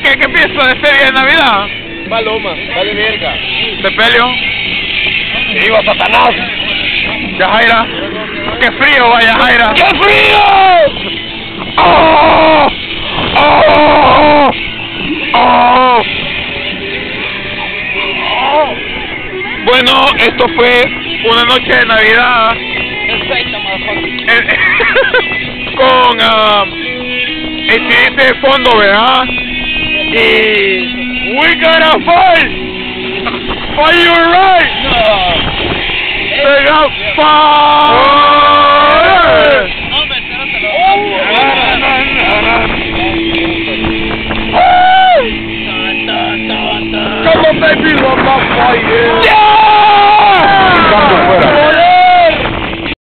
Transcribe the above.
¿Qué pienso de serie de Navidad? Paloma, vale verga. Sepelio. ¡Viva Satanás! Yajaira. ¡Qué frío, vaya Jaira! ¡Qué frío! ¡Oh! ¡Oh! ¡Oh! Bueno, esto fue una noche de Navidad con incidente de fondo, ¿verdad? Y we gotta fight for your right. We gotta fight. Come on, baby, one more fight. Yeah.